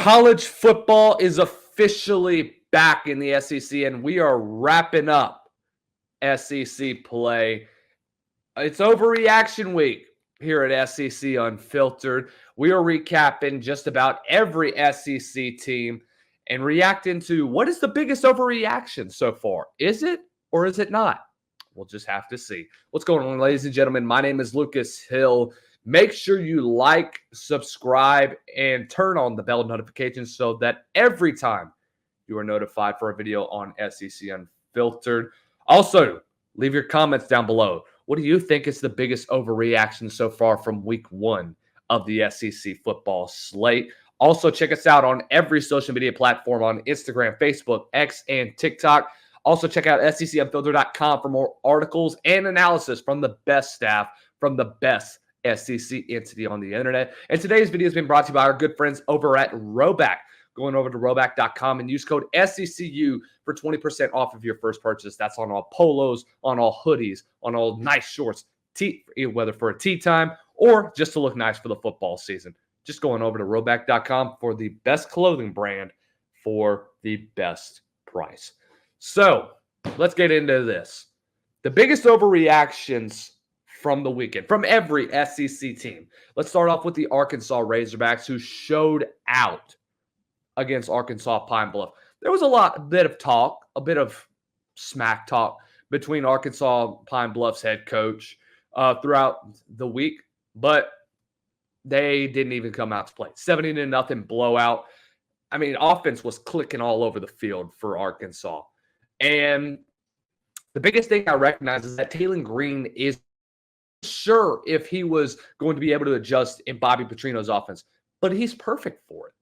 College football is officially back in the SEC, and we are wrapping up SEC play. It's overreaction week here at SEC Unfiltered. We are recapping just about every SEC team and reacting to what is the biggest overreaction so far. Is it or is it not? We'll just have to see. What's going on, ladies and gentlemen? My name is Lucas Hill. Make sure you like, subscribe, and turn on the bell notifications so that every time you are notified for a video on SEC Unfiltered. Also, leave your comments down below. What do you think is the biggest overreaction so far from week one of the SEC football slate? Also, check us out on every social media platform on Instagram, Facebook, X, and TikTok. Also, check out SECunfiltered.com for more articles and analysis from the best staff, from the best SEC entity on the internet. And today's video has been brought to you by our good friends over at RHOBACK. Going over to RHOBACK.com and use code SECU for 20% off of your first purchase. That's on all polos, on all hoodies, on all nice shorts, whether for a tea time or just to look nice for the football season. Just going over to RHOBACK.com for the best clothing brand for the best price. So let's get into this. The biggest overreactions from the weekend, from every SEC team. Let's start off with the Arkansas Razorbacks, who showed out against Arkansas Pine Bluff. There was a bit of talk, a bit of smack talk between Arkansas Pine Bluff's head coach throughout the week, but they didn't even come out to play. 70-0 blowout. I mean, offense was clicking all over the field for Arkansas. And the biggest thing I recognize is that Jaylen Green is sure if he was going to be able to adjust in Bobby Petrino's offense, but he's perfect for it.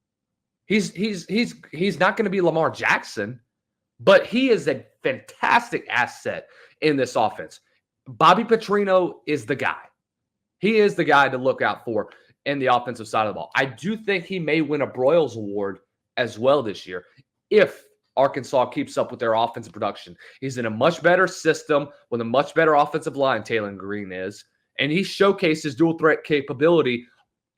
He's not going to be Lamar Jackson, but he is a fantastic asset in this offense. Bobby Petrino is the guy. He is the guy to look out for in the offensive side of the ball. I do think he may win a Broyles Award as well this year if Arkansas keeps up with their offensive production. He's in a much better system with a much better offensive line, Jaylen Green is, and he showcased his dual threat capability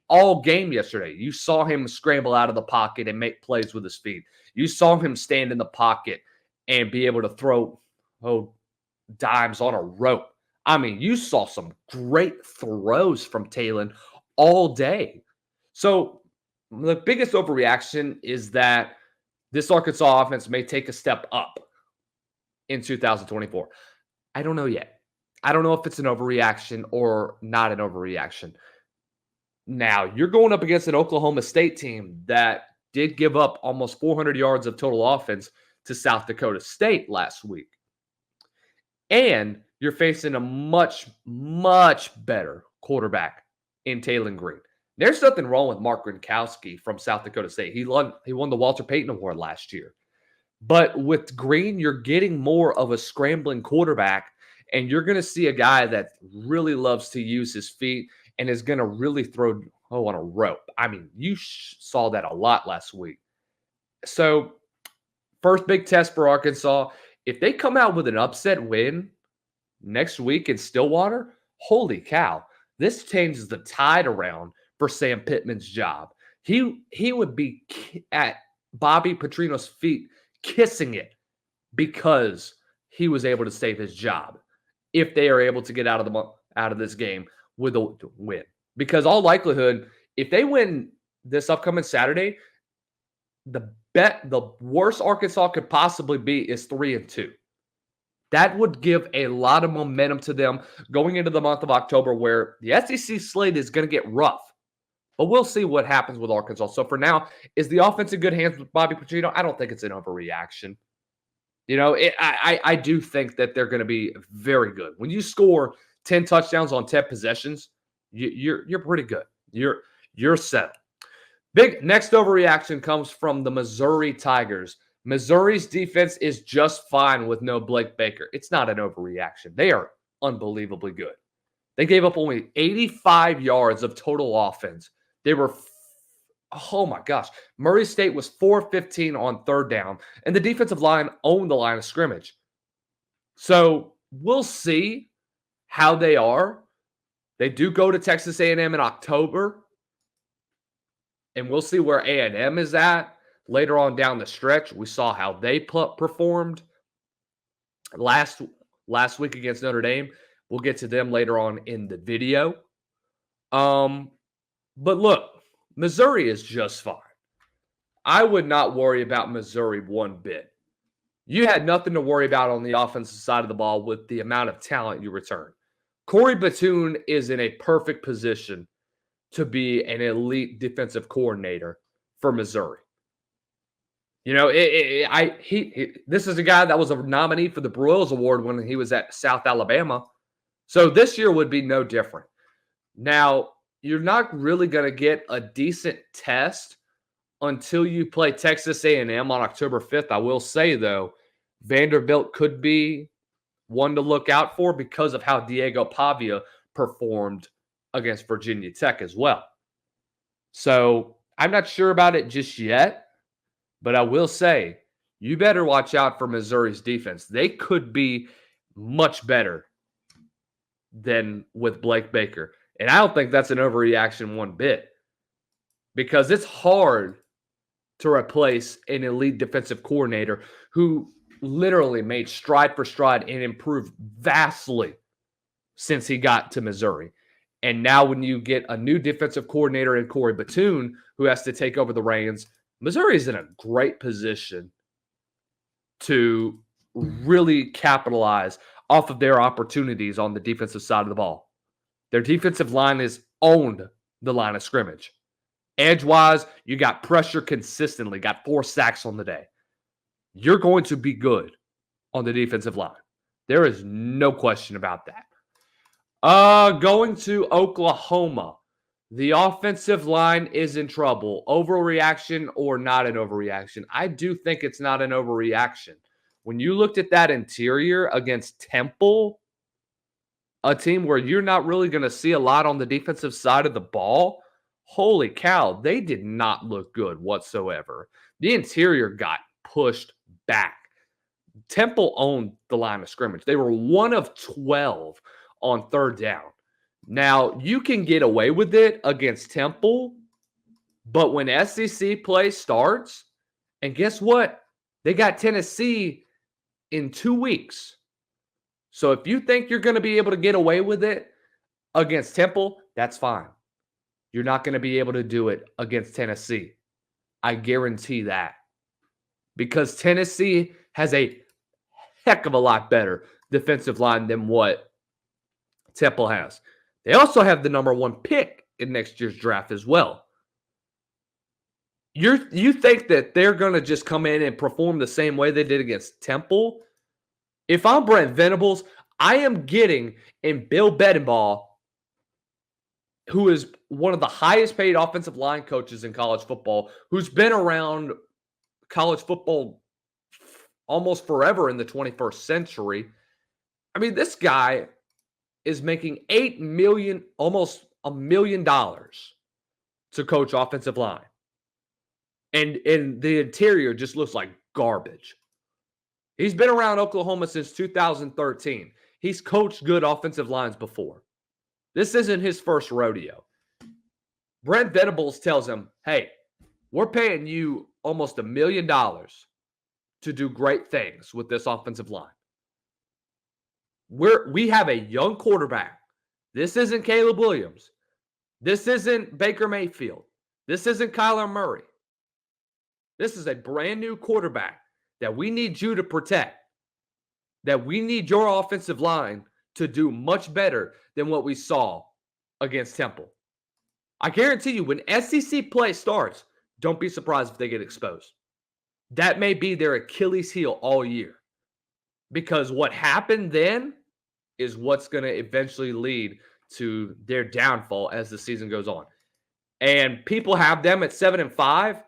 all game yesterday. You saw him scramble out of the pocket and make plays with his feet. You saw him stand in the pocket and be able to throw dimes on a rope. I mean, you saw some great throws from Jaylen all day. So the biggest overreaction is that this Arkansas offense may take a step up in 2024. I don't know yet. I don't know if it's an overreaction or not an overreaction. Now, you're going up against an Oklahoma State team that did give up almost 400 yards of total offense to South Dakota State last week. And you're facing a much, much better quarterback in Jaylen Green. There's nothing wrong with Mark Gronkowski from South Dakota State. He won the Walter Payton Award last year. But with Green, you're getting more of a scrambling quarterback, and you're going to see a guy that really loves to use his feet and is going to really throw on a rope. I mean, you saw that a lot last week. So, first big test for Arkansas. If they come out with an upset win next week in Stillwater, holy cow, this changes the tide around for Sam Pittman's job. He would be at Bobby Petrino's feet kissing it because he was able to save his job if they are able to get out of this game with a win. Because all likelihood, if they win this upcoming Saturday, the worst Arkansas could possibly be is 3-2. That would give a lot of momentum to them going into the month of October, where the SEC slate is going to get rough. But we'll see what happens with Arkansas. So for now, is the offense in good hands with Bobby Petrino? I don't think it's an overreaction. You know, I do think that they're going to be very good. When you score 10 touchdowns on 10 possessions, you're pretty good. You're set. Big next overreaction comes from the Missouri Tigers. Missouri's defense is just fine with no Blake Baker. It's not an overreaction. They are unbelievably good. They gave up only 85 yards of total offense. They were, oh my gosh, Murray State was 4-15 on third down, and the defensive line owned the line of scrimmage. So we'll see how they are. They do go to Texas A&M in October. and we'll see where A&M is at later on down the stretch. We saw how they performed last week against Notre Dame. We'll get to them later on in the video. But look, Missouri is just fine. I would not worry about Missouri one bit. You had nothing to worry about on the offensive side of the ball with the amount of talent you return. Corey Batoon is in a perfect position to be an elite defensive coordinator for Missouri. You know, this is a guy that was a nominee for the Broyles Award when he was at South Alabama. So this year would be no different. Now, you're not really going to get a decent test until you play Texas A&M on October 5th. I will say, though, Vanderbilt could be one to look out for because of how Diego Pavia performed against Virginia Tech as well. So I'm not sure about it just yet, but I will say you better watch out for Missouri's defense. They could be much better than with Blake Baker. And I don't think that's an overreaction one bit, because it's hard to replace an elite defensive coordinator who literally made stride for stride and improved vastly since he got to Missouri. And now when you get a new defensive coordinator in Corey Batoon who has to take over the reins, Missouri is in a great position to really capitalize off of their opportunities on the defensive side of the ball. Their defensive line has owned the line of scrimmage. Edge-wise, you got pressure consistently, got 4 sacks on the day. You're going to be good on the defensive line. There is no question about that. Going to Oklahoma. The offensive line is in trouble. Overreaction or not an overreaction? I do think it's not an overreaction. When you looked at that interior against Temple, a team where you're not really going to see a lot on the defensive side of the ball, holy cow, they did not look good whatsoever. The interior got pushed back. Temple owned the line of scrimmage. They were 1 of 12 on 3rd down. Now, you can get away with it against Temple, but when SEC play starts, and guess what? They got Tennessee in 2 weeks. So if you think you're going to be able to get away with it against Temple, that's fine. You're not going to be able to do it against Tennessee. I guarantee that. Because Tennessee has a heck of a lot better defensive line than what Temple has. They also have the number 1 pick in next year's draft as well. You think that they're going to just come in and perform the same way they did against Temple? If I'm Brent Venables, I am getting in Bill Bedenbaugh, who is one of the highest paid offensive line coaches in college football, who's been around college football almost forever in the 21st century. I mean, this guy is making $8 million, almost $1 million to coach offensive line. And the interior just looks like garbage. He's been around Oklahoma since 2013. He's coached good offensive lines before. This isn't his first rodeo. Brent Venables tells him, hey, we're paying you almost $1 million to do great things with this offensive line. We have a young quarterback. This isn't Caleb Williams. This isn't Baker Mayfield. This isn't Kyler Murray. This is a brand new quarterback that we need you to protect. That we need your offensive line to do much better than what we saw against Temple. I guarantee you, when SEC play starts, don't be surprised if they get exposed. That may be their Achilles heel all year. Because what happened then is what's going to eventually lead to their downfall as the season goes on. And people have them at 7-5.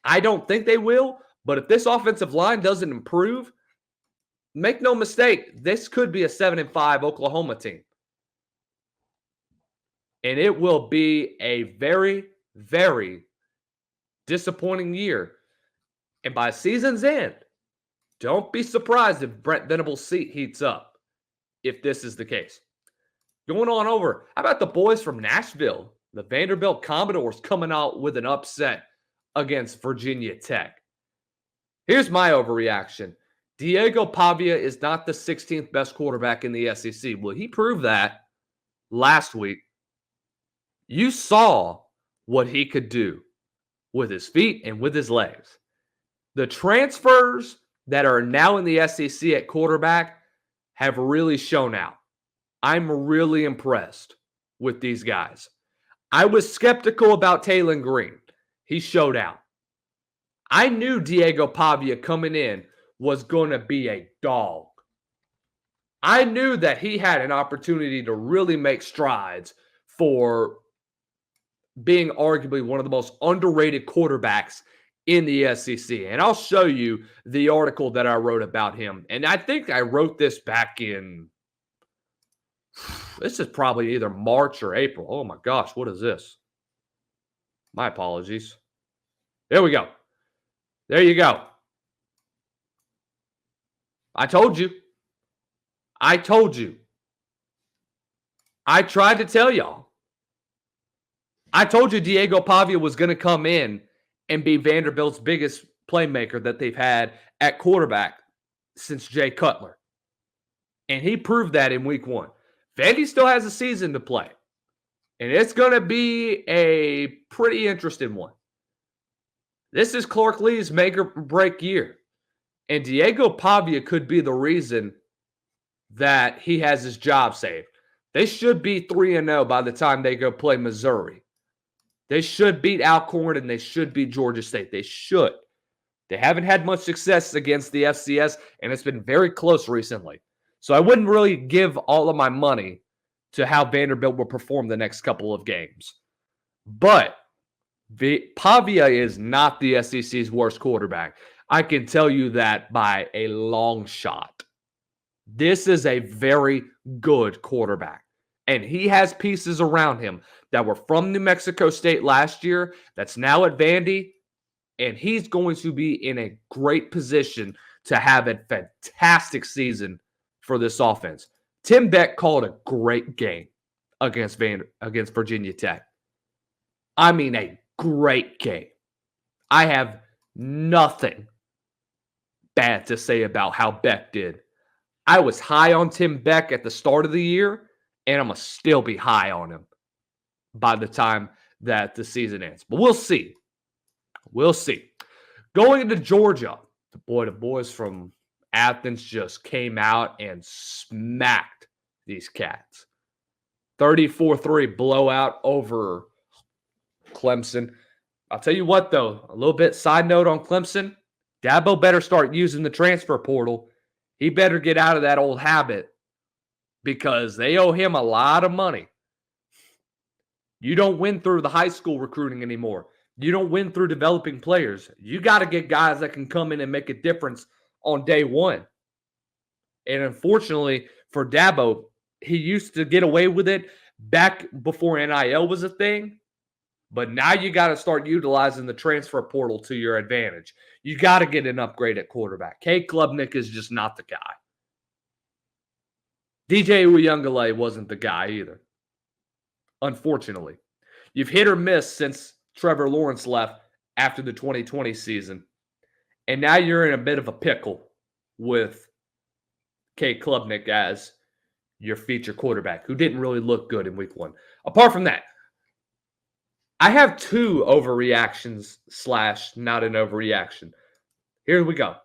I don't think they will, but if this offensive line doesn't improve, make no mistake, this could be a 7-5 Oklahoma team. And it will be a very, very disappointing year. And by season's end, don't be surprised if Brent Venables' seat heats up if this is the case. Going on over, how about the boys from Nashville The Vanderbilt Commodores coming out with an upset against Virginia Tech. Here's my overreaction. Diego Pavia is not the 16th best quarterback in the SEC. Well, he proved that last week. You saw what he could do with his feet and with his legs. The transfers that are now in the SEC at quarterback have really shown out. I'm really impressed with these guys. I was skeptical about Taylon Green. He showed out. I knew Diego Pavia coming in was going to be a dog. I knew that he had an opportunity to really make strides for being arguably one of the most underrated quarterbacks in the SEC. And I'll show you the article that I wrote about him. And I think I wrote this back in, this is probably either March or April. Oh my gosh, what is this? My apologies. There we go. There you go. I told you. I told you. I tried to tell y'all. I told you Diego Pavia was going to come in and be Vanderbilt's biggest playmaker that they've had at quarterback since Jay Cutler. And he proved that in week 1. Vandy still has a season to play. And it's going to be a pretty interesting one. This is Clark Lee's make or break year. And Diego Pavia could be the reason that he has his job saved. They should be 3-0 by the time they go play Missouri. They should beat Alcorn and they should beat Georgia State. They should. They haven't had much success against the FCS, and it's been very close recently. So I wouldn't really give all of my money to how Vanderbilt will perform the next couple of games. But Pavia is not the SEC's worst quarterback. I can tell you that by a long shot. This is a very good quarterback. And he has pieces around him that were from New Mexico State last year that's now at Vandy. And he's going to be in a great position to have a fantastic season for this offense. Tim Beck called a great game against Virginia Tech. I mean, a great game. I have nothing bad to say about how Beck did. I was high on Tim Beck at the start of the year, and I'm going to still be high on him by the time that the season ends. But we'll see. We'll see. Going into Georgia, the boys from Athens just came out and smacked these cats. 34-3 blowout over Clemson. I'll tell you what, though, a little bit side note on Clemson. Dabo better start using the transfer portal. He better get out of that old habit because they owe him a lot of money. You don't win through the high school recruiting anymore. You don't win through developing players. You got to get guys that can come in and make a difference on day one. And unfortunately for Dabo, he used to get away with it back before NIL was a thing. But now you got to start utilizing the transfer portal to your advantage. You got to get an upgrade at quarterback. Cade Klubnik is just not the guy. DJ Uyunglele wasn't the guy either. Unfortunately. You've hit or miss since Trevor Lawrence left after the 2020 season. And now you're in a bit of a pickle with Cade Klubnik as your feature quarterback, who didn't really look good in week 1. Apart from that, I have 2 overreactions / not an overreaction. Here we go.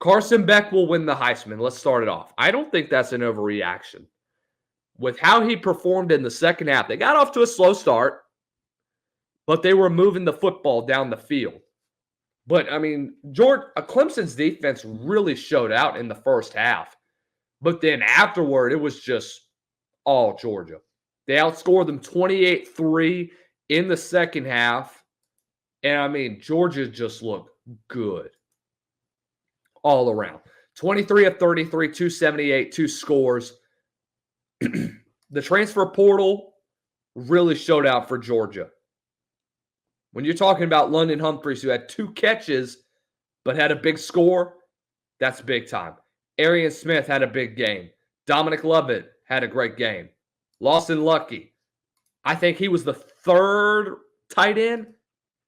Carson Beck will win the Heisman. Let's start it off. I don't think that's an overreaction. With how he performed in the second half, they got off to a slow start, but they were moving the football down the field. But, I mean, Clemson's defense really showed out in the first half. But then afterward, it was just all Georgia. They outscored them 28-3 in the second half. And, I mean, Georgia just looked good all around. 23 of 33, 278, 2 scores. The transfer portal really showed out for Georgia. When you're talking about London Humphreys, who had 2 catches but had a big score, that's big time. Arian Smith had a big game. Dominic Lovett had a great game. Lawson Lucky, I think he was the third tight end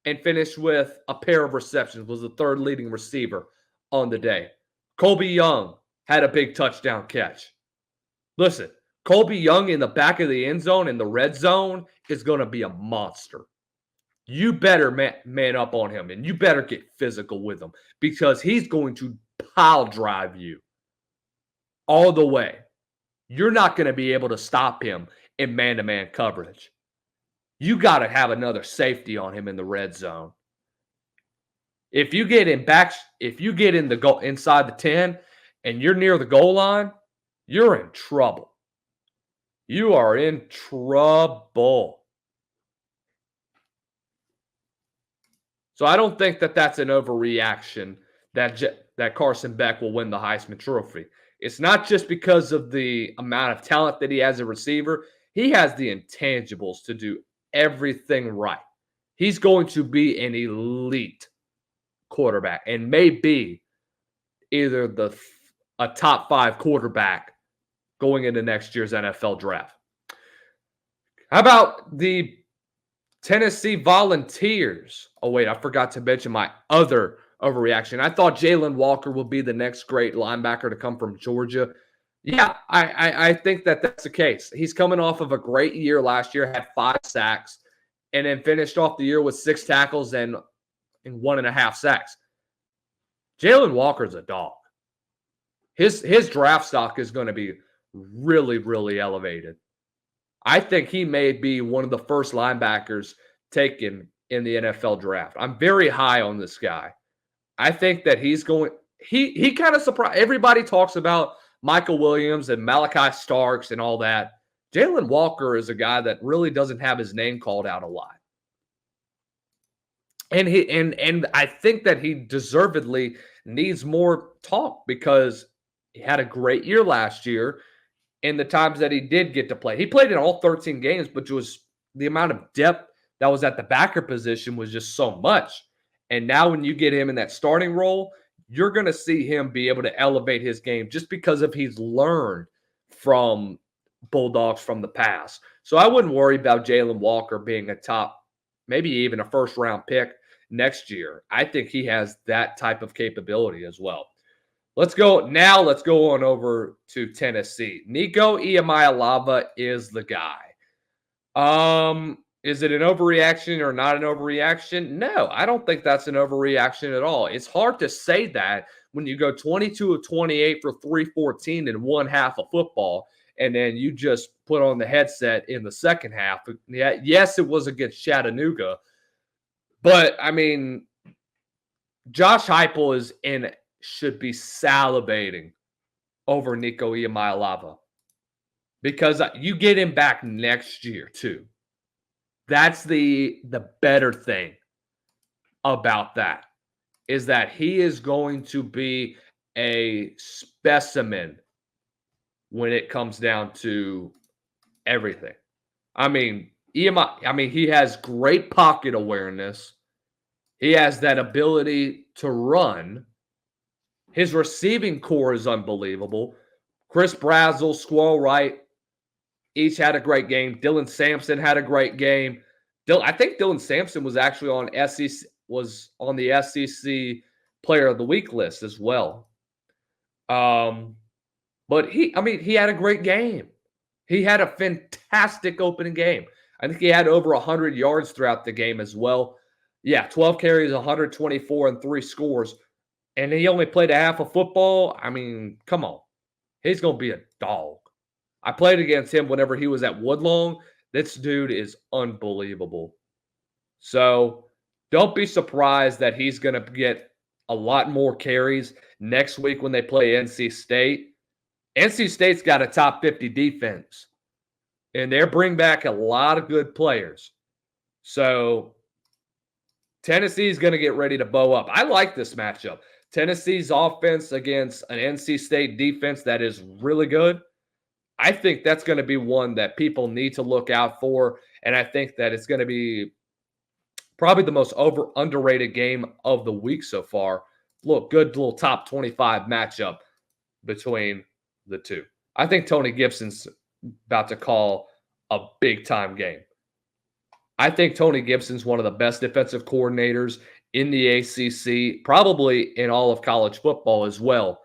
and finished with a pair of receptions, was the third leading receiver on the day. Colby Young had a big touchdown catch. Listen, Colby Young in the back of the end zone in the red zone is going to be a monster. You better man up on him, and you better get physical with him because he's going to pile drive you all the way. You're not going to be able to stop him in man-to-man coverage. You got to have another safety on him in the red zone. If you get in the goal inside the 10 and you're near the goal line, you're in trouble. You are in trouble. So I don't think that that's an overreaction that Carson Beck will win the Heisman Trophy. It's not just because of the amount of talent that he has as a receiver. He has the intangibles to do everything right. He's going to be an elite quarterback and may be either a top 5 quarterback going into next year's NFL draft. How about the Tennessee Volunteers? Oh, wait, I forgot to mention my other overreaction. I thought Jaylen Walker will be the next great linebacker to come from Georgia. Yeah, I think that that's the case. He's coming off of a great year last year, had 5 sacks, and then finished off the year with 6 tackles and 1.5 sacks. Jaylen Walker's a dog. His draft stock is going to be really, really elevated. I think he may be one of the first linebackers taken in the NFL draft. I'm very high on this guy. I think that he's going – he kind of surprised – everybody talks about Michael Williams and Malachi Starks and all that. Jaylen Walker is a guy that really doesn't have his name called out a lot. And I think that he deservedly needs more talk because he had a great year last year in the times that he did get to play. He played in all 13 games, but the amount of depth that was at the backer position was just so much. And now when you get him in that starting role, you're going to see him be able to elevate his game just because of he's learned from Bulldogs from the past. So I wouldn't worry about Jaylen Walker being a top, maybe even a first-round pick next year. I think he has that type of capability as well. Let's go on over to Tennessee. Nico Iamaleava is the guy. Is it an overreaction or not an overreaction? No, I don't think that's an overreaction at all. It's hard to say that when you go 22 of 28 for 314 in one half of football, and then you just put on the headset in the second half. Yeah, yes, it was against Chattanooga, but I mean, Josh Heupel should be salivating over Nico Iamaleava because you get him back next year too. That's the better thing about that is that he is going to be a specimen when it comes down to everything. I mean, he has great pocket awareness. He has that ability to run. His receiving core is unbelievable. Chris Brazzell, Squirrel Wright, each had a great game. Dylan Sampson had a great game. I think Dylan Sampson was actually on the SEC Player of the Week list as well. But he had a great game. He had a fantastic opening game. I think he had over 100 yards throughout the game as well. Yeah, 12 carries, 124, and 3 scores. And he only played a half of football. I mean, come on. He's going to be a dog. I played against him whenever he was at Woodlawn. This dude is unbelievable. So don't be surprised that he's going to get a lot more carries next week when they play NC State. NC State's got a top 50 defense, and they're bringing back a lot of good players. So Tennessee's going to get ready to bow up. I like this matchup. Tennessee's offense against an NC State defense that is really good. I think that's going to be one that people need to look out for, and I think that it's going to be probably the most underrated game of the week so far. Look, good little top 25 matchup between the two. I think Tony Gibson's about to call a big-time game. I think Tony Gibson's one of the best defensive coordinators in the ACC, probably in all of college football as well.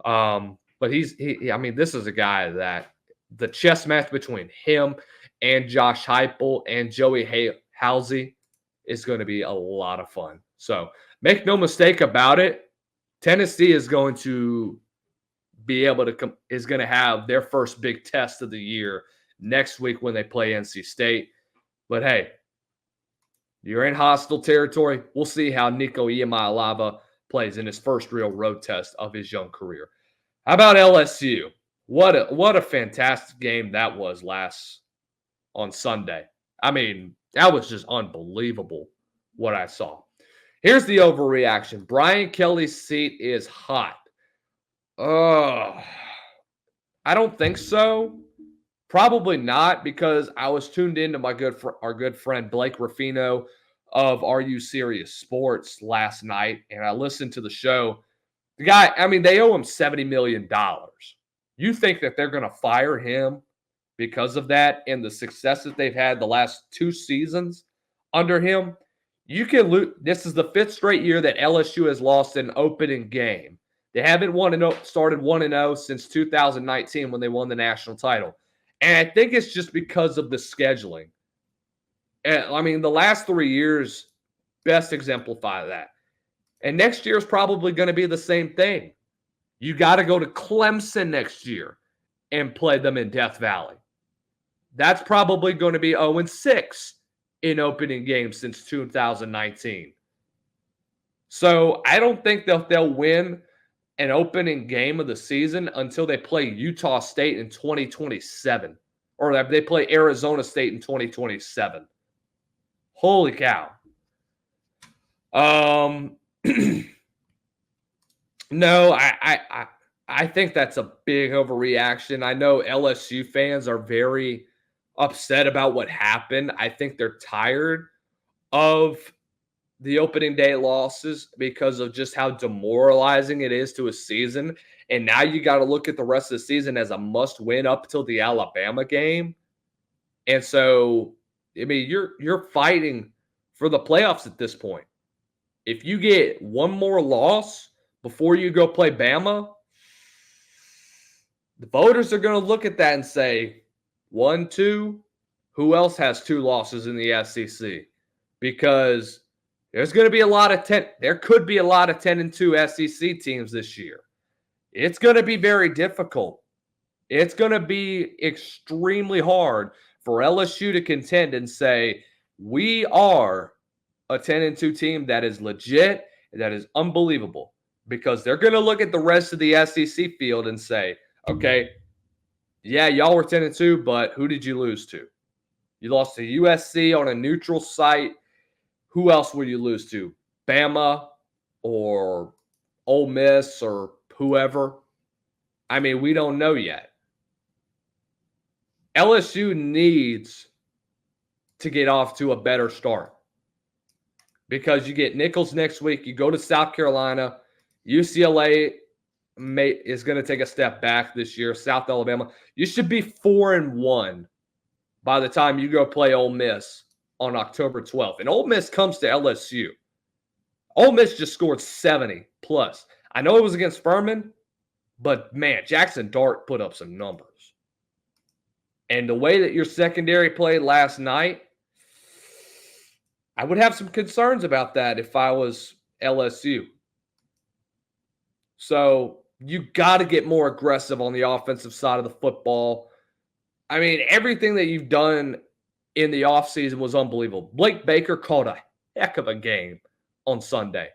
But I mean, this is a guy that the chess match between him and Josh Heupel and Joey Halsey is going to be a lot of fun. So make no mistake about it. Tennessee is going to be able to is going to have their first big test of the year next week when they play NC State. But hey, you're in hostile territory. We'll see how Nico Iamaleava plays in his first real road test of his young career. How about LSU? What a fantastic game that was on Sunday. I mean, that was just unbelievable what I saw. Here's the overreaction. Brian Kelly's seat is hot. I don't think so. Probably not, because I was tuned into our good friend Blake Ruffino of Are You Serious Sports last night, and I listened to the show. The guy, I mean, they owe him $70 million. You think that they're going to fire him because of that and the success that they've had the last 2 seasons under him? You can lose. This is the 5th straight year that LSU has lost an opening game. They haven't started 1-0 since 2019 when they won the national title. And I think it's just because of the scheduling. And, I mean, the last 3 years best exemplify that. And next year is probably going to be the same thing. You got to go to Clemson next year and play them in Death Valley. That's probably going to be 0-6 in opening games since 2019. So I don't think they'll win an opening game of the season until they play Utah State in 2027, or they play Arizona State in 2027. Holy cow. No, I think that's a big overreaction. I know LSU fans are very upset about what happened. I think they're tired of the opening day losses because of just how demoralizing it is to a season. And now you got to look at the rest of the season as a must-win up till the Alabama game. And so, I mean, you're fighting for the playoffs at this point. If you get one more loss before you go play Bama, the voters are going to look at that and say, 1, 2, who else has 2 losses in the SEC? Because there's going to be a lot of 10. There could be a lot of 10-2 SEC teams this year. It's going to be very difficult. It's going to be extremely hard for LSU to contend and say, we are a 10-2 team that is legit, that is unbelievable. Because they're going to look at the rest of the SEC field and say, okay, yeah, y'all were 10-2, but who did you lose to? You lost to USC on a neutral site. Who else will you lose to? Bama or Ole Miss or whoever? I mean, we don't know yet. LSU needs to get off to a better start because you get Nichols next week. You go to South Carolina. UCLA is going to take a step back this year. South Alabama. You should be 4-1 by the time you go play Ole Miss on October 12th. And Ole Miss comes to LSU. Ole Miss just scored 70+. I know it was against Furman, but, man, Jackson Dart put up some numbers. And the way that your secondary played last night, I would have some concerns about that if I was LSU. So you got to get more aggressive on the offensive side of the football. I mean, everything that you've done in the offseason was unbelievable. Blake Baker called a heck of a game on Sunday.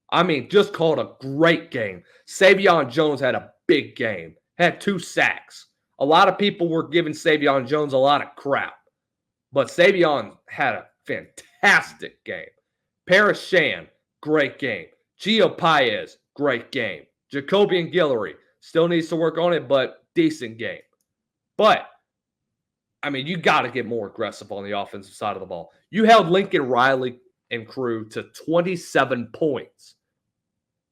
I mean, just called a great game. Savion Jones had a big game, had 2 sacks. A lot of people were giving Savion Jones a lot of crap, but Savion had a fantastic game. Paris Shan, great game. Gio Paez, great game. Jacobian Guillory still needs to work on it, but decent game. But, I mean, you got to get more aggressive on the offensive side of the ball. You held Lincoln Riley and crew to 27 points.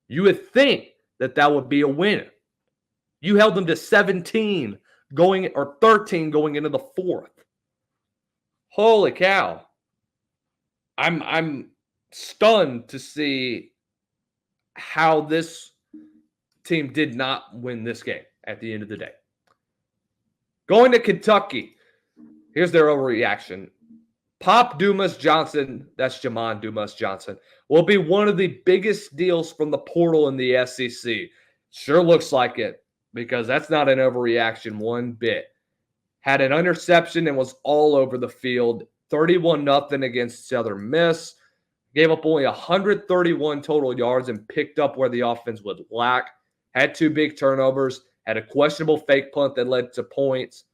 You would think that would be a win. You held them to 13 going into the 4th. Holy cow. I'm stunned to see how this team did not win this game at the end of the day. Going to Kentucky. Here's their overreaction. Pop Dumas Johnson, that's Jamon Dumas Johnson, will be one of the biggest deals from the portal in the SEC. Sure looks like it, because that's not an overreaction one bit. Had an interception and was all over the field. 31-0 against Southern Miss. Gave up only 131 total yards and picked up where the offense would lack. Had 2 big turnovers. Had a questionable fake punt that led to points.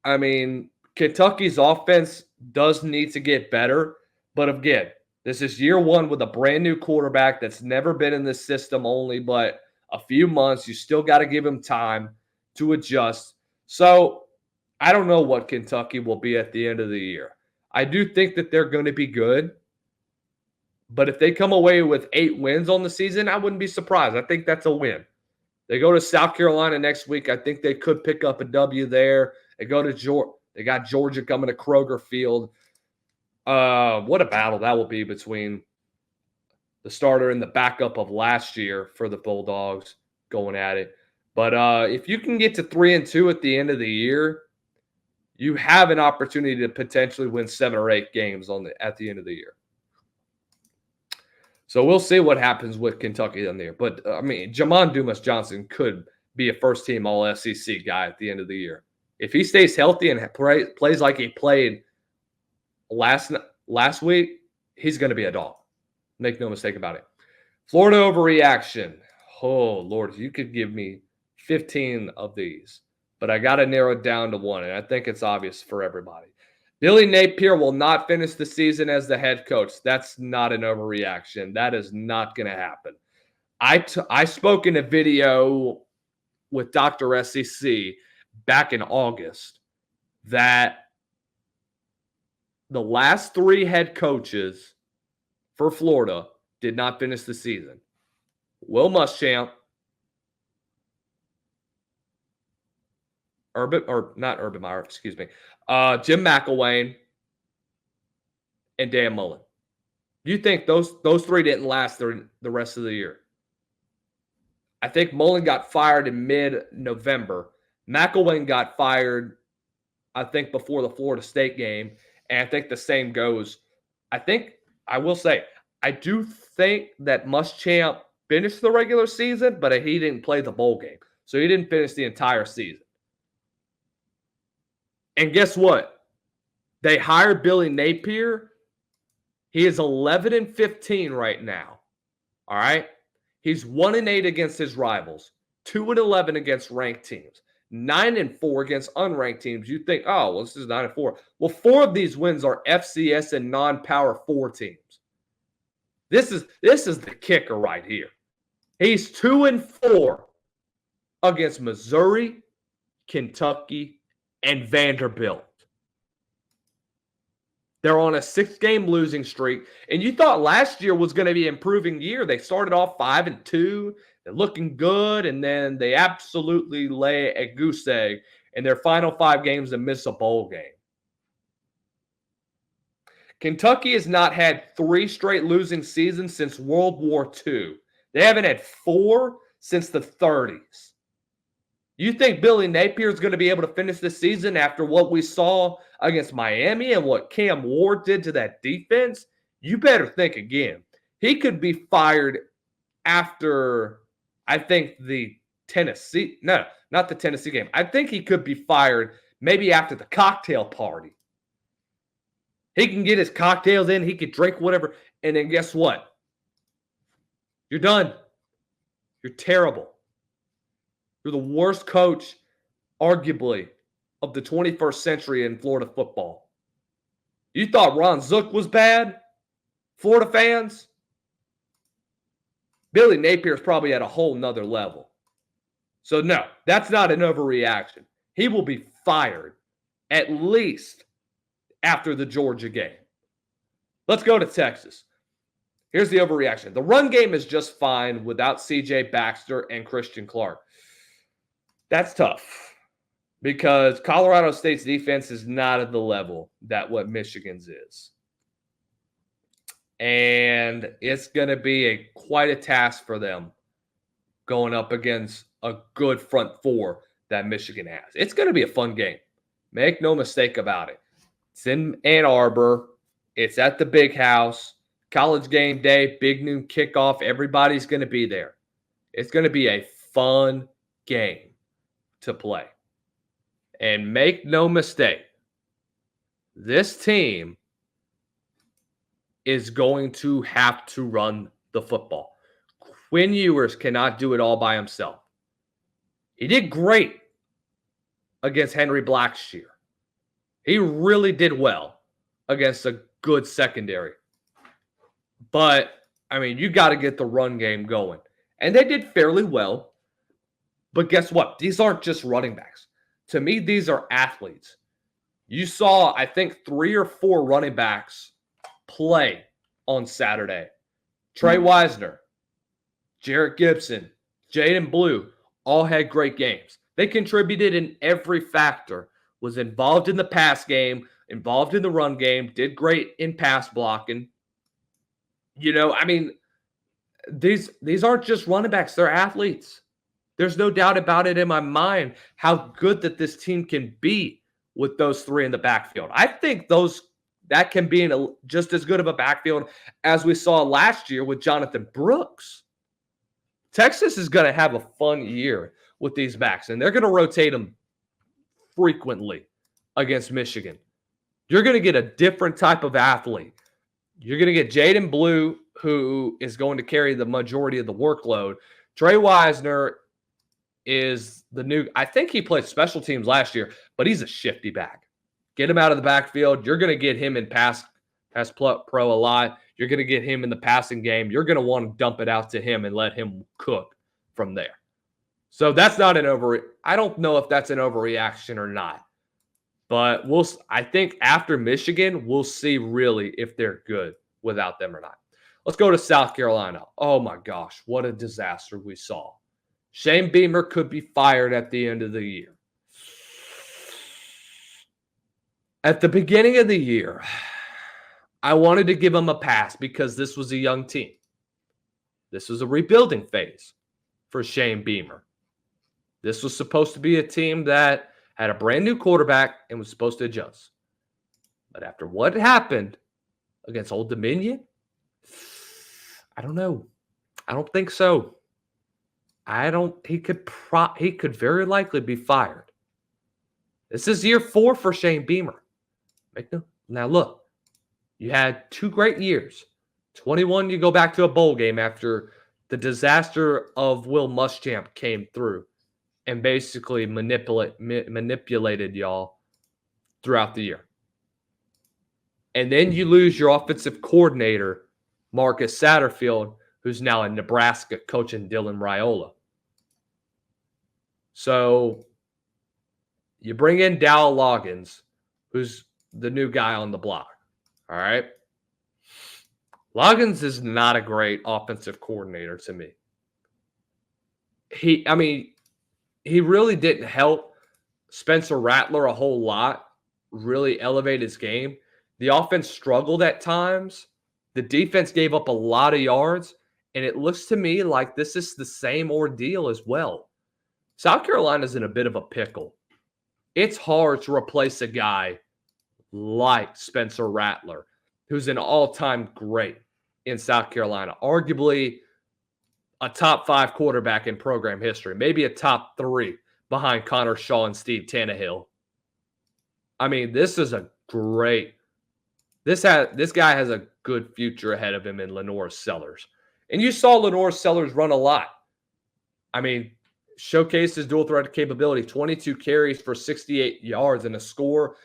I mean, Kentucky's offense does need to get better. But again, this is year 1 with a brand new quarterback that's never been in this system only but a few months. You still got to give him time to adjust. So I don't know what Kentucky will be at the end of the year. I do think that they're going to be good. But if they come away with 8 wins on the season, I wouldn't be surprised. I think that's a win. They go to South Carolina next week. I think they could pick up a W there. They go to Georgia. They got Georgia coming to Kroger Field. What a battle that will be between the starter and the backup of last year for the Bulldogs going at it. But if you can get to 3-2 at the end of the year, you have an opportunity to potentially win 7 or 8 games at the end of the year. So we'll see what happens with Kentucky in there. But, I mean, Jamon Dumas Johnson could be a first-team All-SEC guy at the end of the year. If he stays healthy and plays like he played last week, he's going to be a dog. Make no mistake about it. Florida overreaction. Oh, Lord, you could give me 15 of these. But I got to narrow it down to one, and I think it's obvious for everybody. Billy Napier will not finish the season as the head coach. That's not an overreaction. That is not going to happen. I spoke in a video with Dr. SEC back in August that the last 3 head coaches for Florida did not finish the season. Will Muschamp, Jim McElwain, and Dan Mullen. You think those 3 didn't last the rest of the year? I think Mullen got fired in mid-November. McElwain got fired, I think, before the Florida State game. And I think the same goes. I will say, I do think that Muschamp finished the regular season, but he didn't play the bowl game. So he didn't finish the entire season. And guess what? They hired Billy Napier. He is 11-15 right now. All right? He's 1-8 against his rivals, 2-11 against ranked teams, 9-4 against unranked teams. You think, oh, well, this is 9-4. Well, 4 of these wins are FCS and non-Power 4 teams. This is the kicker right here. He's 2-4 against Missouri, Kentucky, and Vanderbilt. They're on a 6-game losing streak. And you thought last year was going to be an improving year. They started off 5-2. They're looking good. And then they absolutely lay a goose egg in their final 5 games and miss a bowl game. Kentucky has not had 3 straight losing seasons since World War II. They haven't had 4 since the 30s. You think Billy Napier is going to be able to finish the season after what we saw against Miami and what Cam Ward did to that defense? You better think again. He could be fired after, I think, the Tennessee – no, not the Tennessee game. I think he could be fired maybe after the cocktail party. He can get his cocktails in. He can drink whatever. And then guess what? You're done. You're terrible. You're the worst coach, arguably, of the 21st century in Florida football. You thought Ron Zook was bad? Florida fans? Billy Napier's probably at a whole nother level. So no, that's not an overreaction. He will be fired at least after the Georgia game. Let's go to Texas. Here's the overreaction. The run game is just fine without C.J. Baxter and Christian Clark. That's tough. because Colorado State's defense is not at the level that what Michigan's is. And it's going to be quite a task for them going up against a good front four that Michigan has. It's going to be a fun game. Make no mistake about it. It's in Ann Arbor. It's at the Big House. College game day, big noon kickoff. Everybody's going to be there. It's going to be a fun game to play. And make no mistake, this team is going to have to run the football. Quinn Ewers cannot do it all by himself. He did great against Henry Blackshear. He really did well against a good secondary. But, I mean, you got to get the run game going. And they did fairly well. But guess what? These aren't just running backs. To me, these are athletes. You saw, I think, 3 or 4 running backs play on Saturday. Trey Wisner, Jarrett Gibson, Jaden Blue all had great games. They contributed in every factor, was involved in the pass game, involved in the run game, did great in pass blocking. You know, I mean, these aren't just running backs, they're athletes. There's no doubt about it in my mind how good that this team can be with those 3 in the backfield. I think that can be in just as good of a backfield as we saw last year with Jonathan Brooks. Texas is going to have a fun year with these backs, and they're going to rotate them frequently against Michigan. You're going to get a different type of athlete. You're going to get Jaden Blue, who is going to carry the majority of the workload. Trey Wisner is the new, I think he played special teams last year, but he's a shifty back. Get him out of the backfield. You're going to get him in pass pro a lot. You're going to get him in the passing game. You're going to want to dump it out to him and let him cook from there. So that's not I don't know if that's an overreaction or not. But I think after Michigan, we'll see really if they're good without them or not. Let's go to South Carolina. Oh my gosh, what a disaster we saw. Shane Beamer could be fired at the end of the year. At the beginning of the year, I wanted to give him a pass because this was a young team. This was a rebuilding phase for Shane Beamer. This was supposed to be a team that had a brand new quarterback and was supposed to adjust. But after what happened against Old Dominion, I don't know. I don't think so. He could very likely be fired. This is year 4 for Shane Beamer. Now look, you had 2 great years. 21, you go back to a bowl game after the disaster of Will Muschamp came through and basically manipulated y'all throughout the year. And then you lose your offensive coordinator, Marcus Satterfield, who's now in Nebraska coaching Dylan Raiola. So you bring in Dow Loggins, who's the new guy on the block. All right. Loggins is not a great offensive coordinator to me. He really didn't help Spencer Rattler a whole lot, really elevate his game. The offense struggled at times. The defense gave up a lot of yards, and it looks to me like this is the same ordeal as well. South Carolina's in a bit of a pickle. It's hard to replace a guy like Spencer Rattler, who's an all-time great in South Carolina, arguably a top 5 quarterback in program history, maybe a top 3 behind Connor Shaw and Steve Tannehill. I mean, this is a great – this guy has a good future ahead of him in Lenore Sellers. And you saw Lenore Sellers run a lot. I mean, showcased his dual threat capability, 22 carries for 68 yards and a score.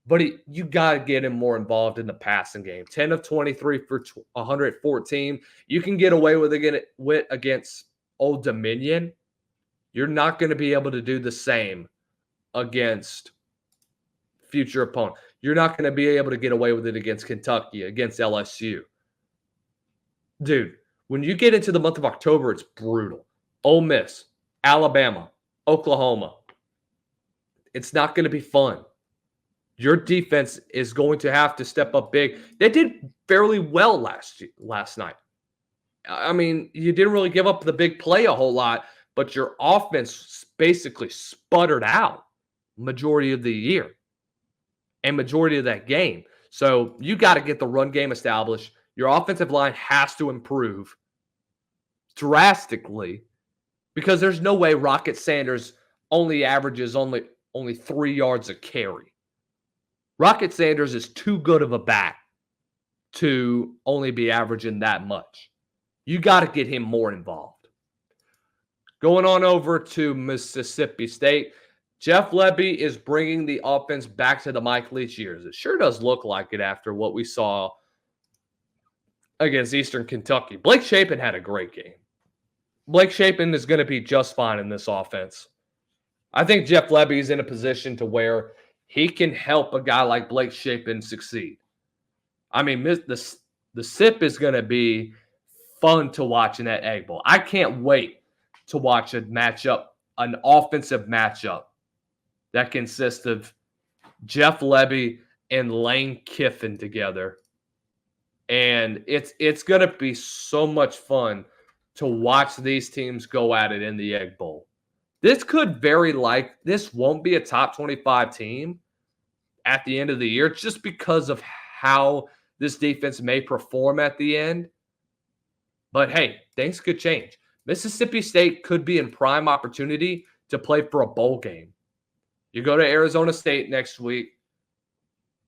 But you got to get him more involved in the passing game. 10 of 23 for 114. You can get away with it against Old Dominion. You're not going to be able to do the same against future opponents. You're not going to be able to get away with it against Kentucky, against LSU. Dude, when you get into the month of October, it's brutal. Ole Miss, Alabama, Oklahoma. it's not going to be fun. Your defense is going to have to step up big. They did fairly well last night. I mean, you didn't really give up the big play a whole lot, but your offense basically sputtered out majority of the year and majority of that game. So you got to get the run game established. Your offensive line has to improve drastically because there's no way Rocket Sanders only averages only 3 yards a carry. Rocket Sanders is too good of a back to only be averaging that much. You got to get him more involved. Going on over to Mississippi State, Jeff Lebby is bringing the offense back to the Mike Leach years. It sure does look like it after what we saw against Eastern Kentucky. Blake Shapen had a great game. Blake Shapen is going to be just fine in this offense. I think Jeff Lebby is in a position to where he can help a guy like Blake Shapen succeed. I mean, the SIP is going to be fun to watch in that Egg Bowl. I can't wait to watch an offensive matchup that consists of Jeff Lebby and Lane Kiffin together. And it's going to be so much fun to watch these teams go at it in the Egg Bowl. This won't be a top 25 team at the end of the year just because of how this defense may perform at the end. But hey, things could change. Mississippi State could be in prime opportunity to play for a bowl game. You go to Arizona State next week.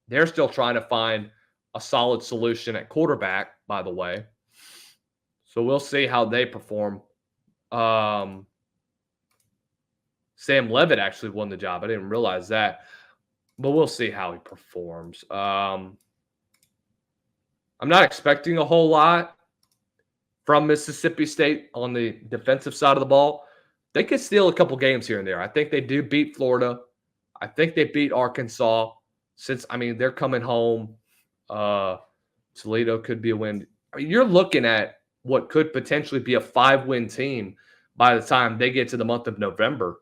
They're still trying to find a solid solution at quarterback, by the way. So we'll see how they perform. Sam Levitt actually won the job. I didn't realize that. But we'll see how he performs. I'm not expecting a whole lot from Mississippi State on the defensive side of the ball. They could steal a couple games here and there. I think they do beat Florida. I think they beat Arkansas. They're coming home. Toledo could be a win. You're looking at what could potentially be a 5-win team by the time they get to the month of November.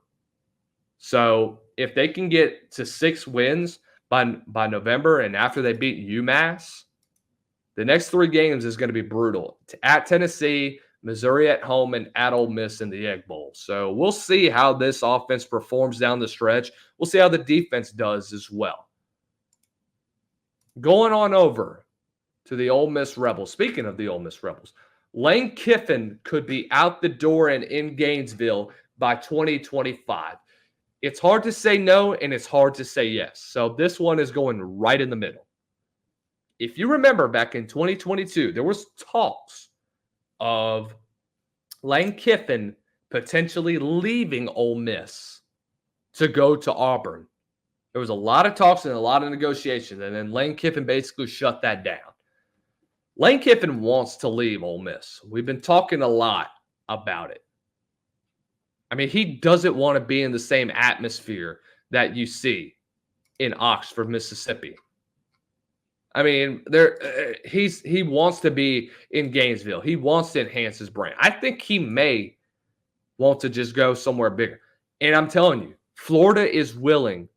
So if they can get to 6 wins by November and after they beat UMass, the next 3 games is going to be brutal. At Tennessee, Missouri at home, and at Ole Miss in the Egg Bowl. So we'll see how this offense performs down the stretch. We'll see how the defense does as well. Going on over to the Ole Miss Rebels. Speaking of the Ole Miss Rebels, Lane Kiffin could be out the door and in Gainesville by 2025. It's hard to say no, and it's hard to say yes. So this one is going right in the middle. If you remember back in 2022, there was talks of Lane Kiffin potentially leaving Ole Miss to go to Auburn. There was a lot of talks and a lot of negotiations, and then Lane Kiffin basically shut that down. Lane Kiffin wants to leave Ole Miss. We've been talking a lot about it. I mean, he doesn't want to be in the same atmosphere that you see in Oxford, Mississippi. I mean, he wants to be in Gainesville. He wants to enhance his brand. I think he may want to just go somewhere bigger. And I'm telling you, Florida is willing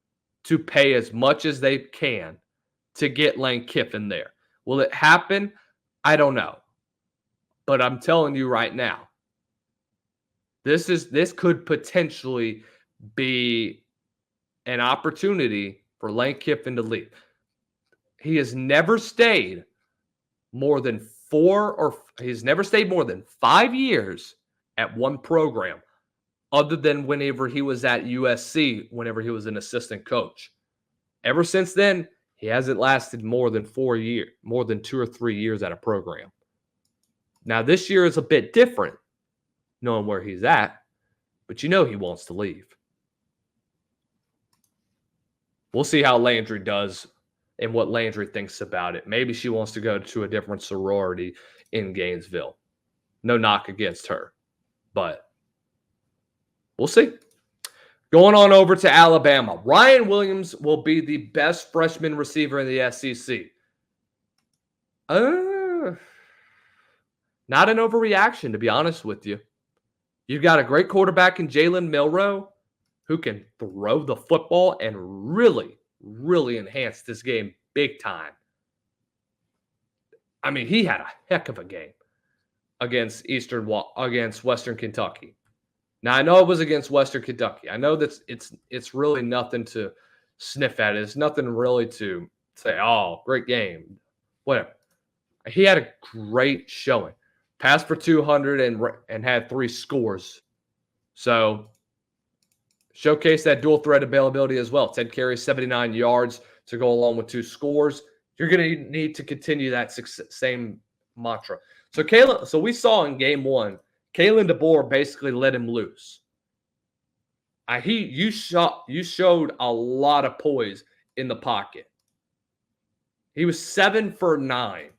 to pay as much as they can to get Lane Kiffin there. Will it happen? I don't know. But I'm telling you right now, this could potentially be an opportunity for Lane Kiffin to leave. He has never stayed more than 5 years at one program, other than whenever he was at USC, whenever he was an assistant coach. Ever since then, he hasn't lasted more than 4 years, more than 2 or 3 years at a program. Now, this year is a bit different, knowing where he's at, but you know he wants to leave. We'll see how Landry does and what Landry thinks about it. Maybe she wants to go to a different sorority in Gainesville. No knock against her, but we'll see. Going on over to Alabama. Ryan Williams will be the best freshman receiver in the SEC. Not an overreaction, to be honest with you. You've got a great quarterback in Jalen Milroe, who can throw the football and really, really enhance this game big time. I mean, he had a heck of a game against Western Kentucky. Now, I know it was against Western Kentucky. I know that it's really nothing to sniff at. It's nothing really to say, oh, great game, whatever. He had a great showing. Passed for 200 and had 3 scores. So, showcase that dual threat availability as well. 10 carries, 79 yards to go along with 2 scores. You're going to need to continue that same mantra. So we saw in game 1, Kalen DeBoer basically let him loose. You showed a lot of poise in the pocket. He was 7 for 9.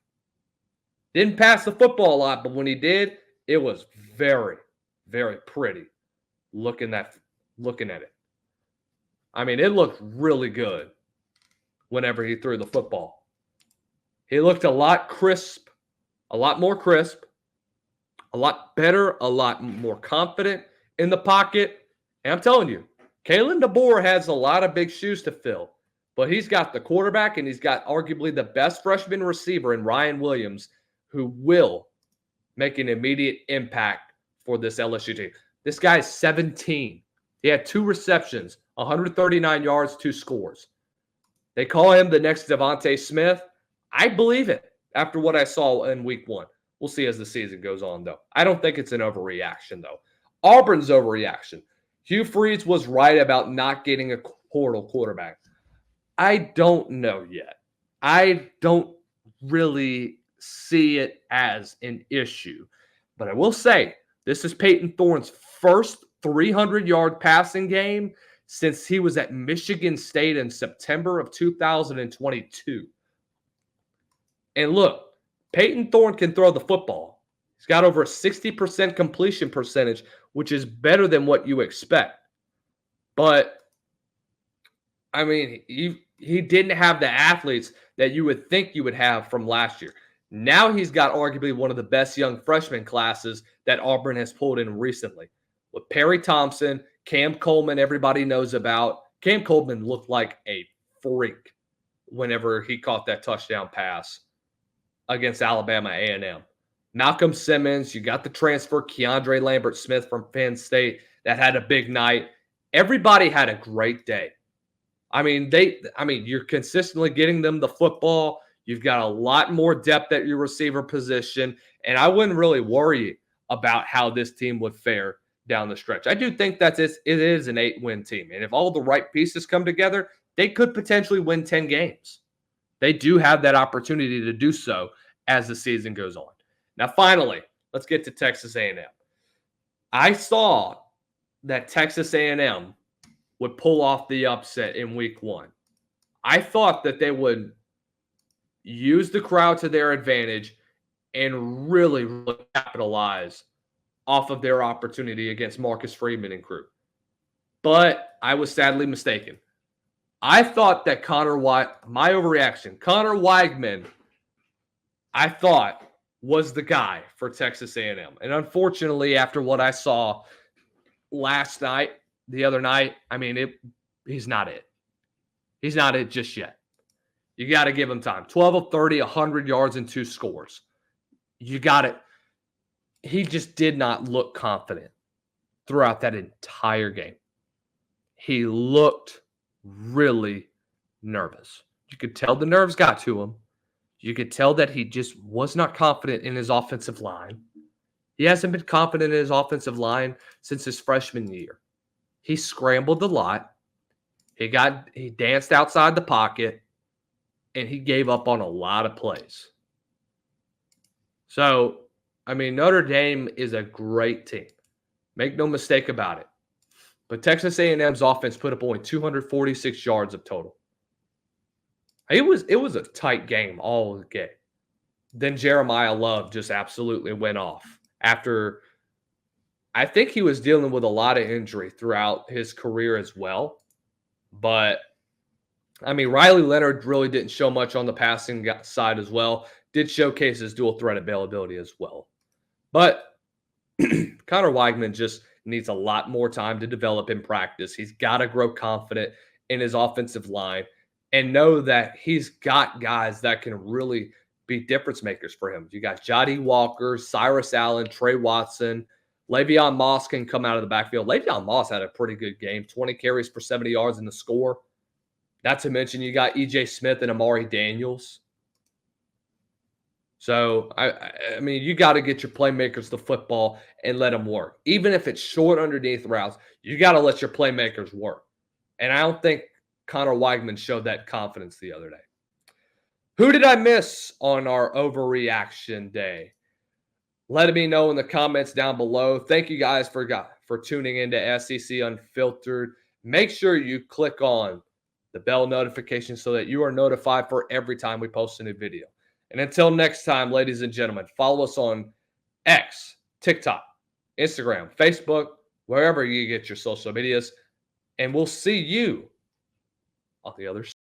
Didn't pass the football a lot, but when he did, it was very, very pretty looking at it. I mean, it looked really good whenever he threw the football. He looked a lot more crisp, a lot better, a lot more confident in the pocket. And I'm telling you, Kalen DeBoer has a lot of big shoes to fill, but he's got the quarterback and he's got arguably the best freshman receiver in Ryan Williams, who will make an immediate impact for this LSU team. This guy's 17. He had 2 receptions, 139 yards, 2 scores. They call him the next Devontae Smith. I believe it after what I saw in week 1. We'll see as the season goes on, though. I don't think it's an overreaction, though. Auburn's overreaction. Hugh Freeze was right about not getting a portal quarterback. I don't know yet. I don't really see it as an issue. But I will say, this is Peyton Thorne's first 300-yard passing game since he was at Michigan State in September of 2022. And look, Peyton Thorne can throw the football. He's got over a 60% completion percentage, which is better than what you expect. But, I mean, he didn't have the athletes that you would think you would have from last year. Now he's got arguably one of the best young freshman classes that Auburn has pulled in recently. With Perry Thompson, Cam Coleman, everybody knows about. Cam Coleman looked like a freak whenever he caught that touchdown pass against Alabama A&M. Malcolm Simmons, you got the transfer, Keandre Lambert-Smith from Penn State that had a big night. Everybody had a great day. I mean, you're consistently getting them the football. You've got a lot more depth at your receiver position, and I wouldn't really worry about how this team would fare down the stretch. I do think that it is an 8-win team, and if all the right pieces come together, they could potentially win 10 games. They do have that opportunity to do so as the season goes on. Now, finally, let's get to Texas A&M. I saw that Texas A&M would pull off the upset in week 1. I thought that they would use the crowd to their advantage and really, really capitalize off of their opportunity against Marcus Freeman and crew. But I was sadly mistaken. I thought that my overreaction, Connor Weigman, I thought was the guy for Texas A&M. And unfortunately, after what I saw the other night, I mean, he's not it. He's not it just yet. You got to give him time. 12 of 30, 100 yards and 2 scores. You got it. He just did not look confident throughout that entire game. He looked really nervous. You could tell the nerves got to him. You could tell that he just was not confident in his offensive line. He hasn't been confident in his offensive line since his freshman year. He scrambled a lot. He danced outside the pocket, and he gave up on a lot of plays. So, I mean, Notre Dame is a great team. Make no mistake about it. But Texas A&M's offense put up only 246 yards of total. It was a tight game all game. Then Jeremiah Love just absolutely went off after I think he was dealing with a lot of injury throughout his career as well. But, I mean, Riley Leonard really didn't show much on the passing side as well. Did showcase his dual threat availability as well. But Connor Weigman just needs a lot more time to develop in practice. He's got to grow confident in his offensive line and know that he's got guys that can really be difference makers for him. You got Jaylen Walker, Cyrus Allen, Trey Watson. Le'Veon Moss can come out of the backfield. Le'Veon Moss had a pretty good game, 20 carries for 70 yards in the score. Not to mention you got E.J. Smith and Amari Daniels. So, I mean, you got to get your playmakers the football and let them work. Even if it's short underneath routes, you got to let your playmakers work. And I don't think Connor Weigman showed that confidence the other day. Who did I miss on our overreaction day? Let me know in the comments down below. Thank you guys for tuning into SEC Unfiltered. Make sure you click on the bell notification so that you are notified for every time we post a new video. And until next time, ladies and gentlemen, follow us on X, TikTok, Instagram, Facebook, wherever you get your social medias. And we'll see you on the other side.